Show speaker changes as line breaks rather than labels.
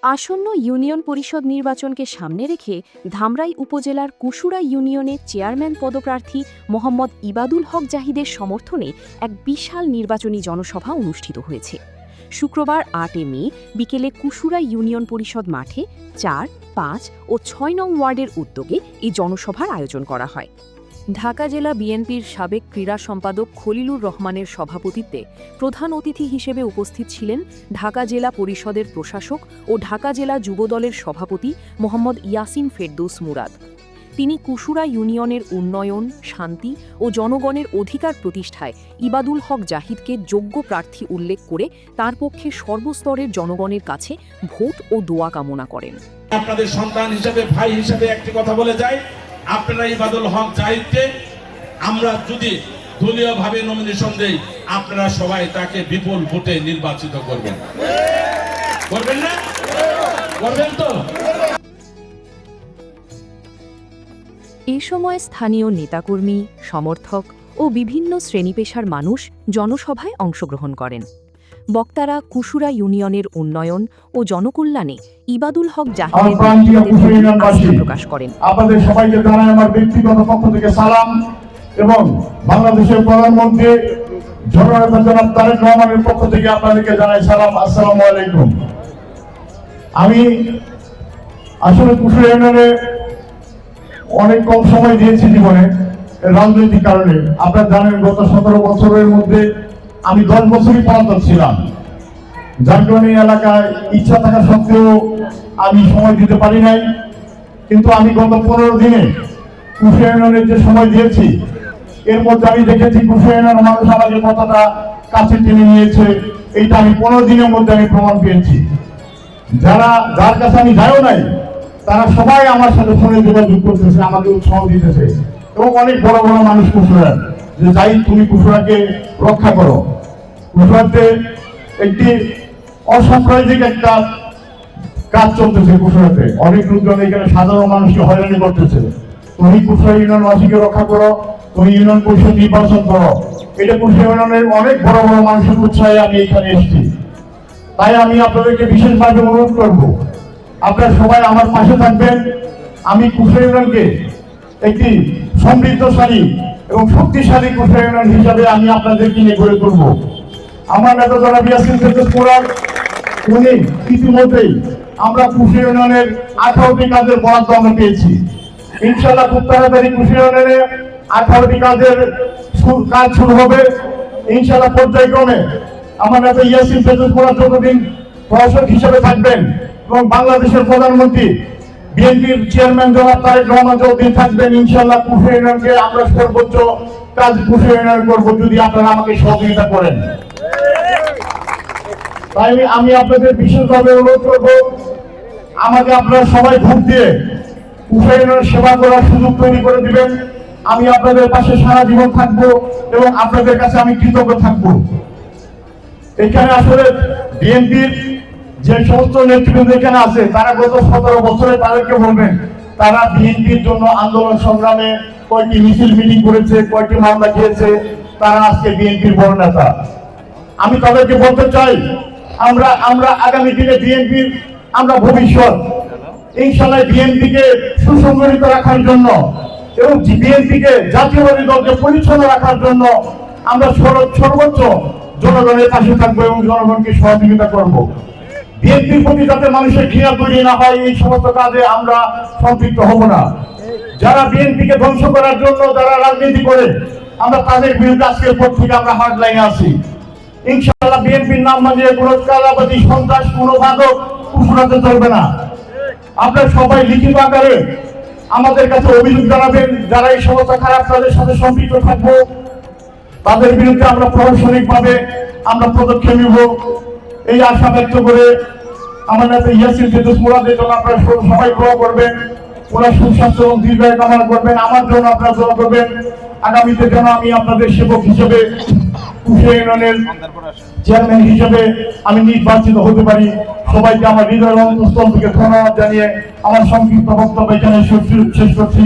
আসন্ন ইউনিয়ন পরিষদ নির্বাচনকে সামনে রেখে ধামরাই উপজেলার কুশুরা ইউনিয়নের চেয়ারম্যান পদপ্রার্থী মোহাম্মদ ইবাদুল হক জাহিদের সমর্থনে এক বিশাল নির্বাচনী জনসভা অনুষ্ঠিত হয়েছে। শুক্রবার ৮ মে বিকেলে কুশুরা ইউনিয়ন পরিষদ মাঠে ৪, ৫ ও ৬ নং ওয়ার্ডের উদ্যোগে এই জনসভার আয়োজন করা হয়। ঢাকা জেলা বিএনপির সাবেক ক্রীড়া সম্পাদক খলিলুর রহমানের সভাপতিত্বে প্রধান অতিথি হিসেবে উপস্থিত ছিলেন ঢাকা জেলা পরিষদের প্রশাসক ও ঢাকা জেলা যুবদলের সভাপতি মোহাম্মদ ইয়াসিন ফেরদৌস মুরাদ। তিনি কুশুরা ইউনিয়নের উন্নয়ন, শান্তি ও জনগণের অধিকার প্রতিষ্ঠায় ইবাদুল হক জাহিদকে যোগ্য প্রার্থী উল্লেখ করে তার পক্ষে সর্বস্তরের জনগণের কাছে ভোট ও দোয়া কামনা করেন।
আপনাদের সন্তান হিসেবে, ভাই হিসেবে একটি কথা বলে যাই, আপনারা ইবাদুল হক জাহিদকে আমরা যদি দলীয়ভাবে নমিনেশন দেই, আপনারা সবাই তাকে বিপুল ভোটে নির্বাচিত করবেন। করবেন না? করবেন তো?
এ সময় স্থানীয় নেতাকর্মী, সমর্থক ও বিভিন্ন শ্রেণীপেশার মানুষ জনসভায় অংশগ্রহণ করেন। বক্তারা কুশুরা ইউনিয়নের উন্নয়ন ও জনকল্যাণে ইবাদুল হক জাহিদের আস্থা প্রকাশ করেন।
আপনাদের সবাইকে জানাই আমার ব্যক্তিগত পক্ষ থেকে সালাম এবং বাংলাদেশের প্রধানমন্ত্রী জননেতা তারেক রহমানের পক্ষ থেকে আপনাদেরকে জানাই সালাম। আসসালামু আলাইকুম। আমি আসলে কুশুরা ইউনিয়নে অনেক কম সময় দিয়েছি জীবনে, রাজনৈতিক কারণে। আপনারা জানেন গত 17 বছরের মধ্যে আমি 10 বছরই পলাতক ছিলাম, যার কারণে এলাকায় ইচ্ছা থাকা সত্ত্বেও আমি সময় দিতে পারি নাই। কিন্তু আমি গত 15 দিনে কুশুরা ইউনিয়নের যে সময় দিয়েছি, এর মধ্যে আমি দেখেছি কুশুরা ইউনিয়নের মানুষ আমাকে কতটা কাছে টেনে নিয়েছে। এইটা আমি 15 দিনের মধ্যে আমি প্রমাণ পেয়েছি। যার কাছে আমি যাইও নাই, তারা সবাই আমার সাথে ফোনে যোগাযোগ করতেছে, আমাকে উৎসাহ দিতেছে এবং অনেক বড় বড় মানুষ কুশুরার যে যাই তুমি কুশুরাকে রক্ষা করো। কুশুরাতে একটি অসাম্প্রদায়িক একটা কাজ চলতেছে কুশুরাতে, অনেক লোকজন এখানে সাধারণ মানুষকে হয়রানি করতেছে। তুমি কুশুরা ইউনিয়নবাসীকে রক্ষা করো, তুমি ইউনিয়ন পরিষদ নির্বাচন করো। এটা কুশুরা ইউনিয়নের অনেক বড় বড় মানুষের উৎসাহে আমি এখানে এসেছি। তাই আমি আপনাদেরকে বিশেষভাবে অনুরোধ করবো, আপনারা সবাই আমার পাশে থাকবেন। আমি কুশুরা ইউনিয়নকে একটি সমৃদ্ধশালী এবং শক্তিশালী কুশুরা ইউনিয়ন হিসাবে আমি আপনাদেরকে নিয়ে গড়ে তুলব। আমার নেতা জনাব ইয়াসিন ফেরদৌস মুরাদ, উনি ইতিমধ্যেই আমরা কুশুরা ইউনিয়নের 18টি কাজের বরাদ্দ আমরা পেয়েছি। ইনশাআল্লাহ খুব তাড়াতাড়ি কুশুরা ইউনিয়নে 18টি কাজের কাজ শুরু হবে ইনশাআল্লাহ পর্যায়ক্রমে। আমার নেতা ইয়াসিন ফেরদৌস মুরাদ যতদিন প্রশাসক হিসেবে থাকবেন এবং বাংলাদেশের প্রধানমন্ত্রী বিএনপির চেয়ারম্যান জনাব তারেক রহমান যতদিন থাকবেন, ইনশাআল্লাহ কুশুরা ইউনিয়নকে আমরা সর্বোচ্চ কাজ কুশুরা ইউনিয়ন করবো, যদি আপনারা আমাকে সহযোগিতা করেন। তাই আমি আপনাদের বিশেষভাবে অনুরোধ করবো, আমাকে আপনারা সবাই ভোট দিয়ে কুশুরা ইউনিয়নের সেবা করার সুযোগ তৈরি করে দিবেন। আমি আপনাদের পাশে সারা জীবন থাকবো এবং আপনাদের কাছে আমি কৃতজ্ঞ থাকবো। এখানে আসলে বিএনপির যে সমস্ত নেতৃবৃন্দ এখানে আছে, তারা গত 17 বছরে তাদেরকে বলবেন, তারা বিএনপির জন্য আন্দোলন সংগ্রামে কয়েকটি মিছিল মিটিং করেছে, কয়েকটি মামলা খেয়েছে, তারা আজকে বিএনপির বড় নেতা। আমি তাদেরকে বলতে চাই, আমরা আগামী দিনে বিএনপির আমরা ভবিষ্যৎ। ইনশাআল্লাহ বিএনপিকে সুসংগঠিত রাখার জন্য এবং বিএনপিকে জাতীয়বাদী দলকে পরিচ্ছন্ন রাখার জন্য আমরা সর্বোচ্চ জনগণের পাশে থাকবো এবং জনগণকে সহযোগিতা করবো। বিএনপির প্রতি যাতে মানুষের ঘৃণা তৈরি না হয়, এই সমস্ত কাজে আমরা সম্পৃক্ত হব না। যারা বিএনপিকে ধ্বংস করার জন্য যারা রাজনীতি করে, আমরা তাদের বিরুদ্ধে আজকের পর থেকে আমরা হার্ড লাইনে আছি। ইনশাআল্লাহ বিএনপির নাম বানিয়ে কোনো চাঁদাবাজি, সন্ত্রাস, কোনো মাদক কুশুরাতে চলবে না। আপনারা সবাই লিখিত আকারে আমাদের কাছে অভিযোগ জানাবেন, যারা এই সমস্ত খারাপ কাজের সাথে সম্পৃক্ত থাকবো, তাদের বিরুদ্ধে আমরা প্রশাসনিকভাবে আমরা পদক্ষেপ নিব। এই আশা ব্যক্ত করে আমার নেতা ইয়াসিন ফেরদৌস মুরাদের জন্য আপনারা সবাই দোয়া করবেন, ওনার সুস্বাস্থ্য এবং দীর্ঘায়ু কামনা করবেন। আমার জন্য আপনারা দোয়া করবেন, আগামীতে যেন আমি আপনাদের সেবক হিসেবে কুশুরা ইউনিয়নের চেয়ারম্যান হিসেবে আমি নির্বাচিত হতে পারি। সবাইকে আমার হৃদয় অন্তঃস্থল থেকে ধন্যবাদ জানিয়ে আমার সংক্ষিপ্ত বক্তব্য এখানে শেষ করছি।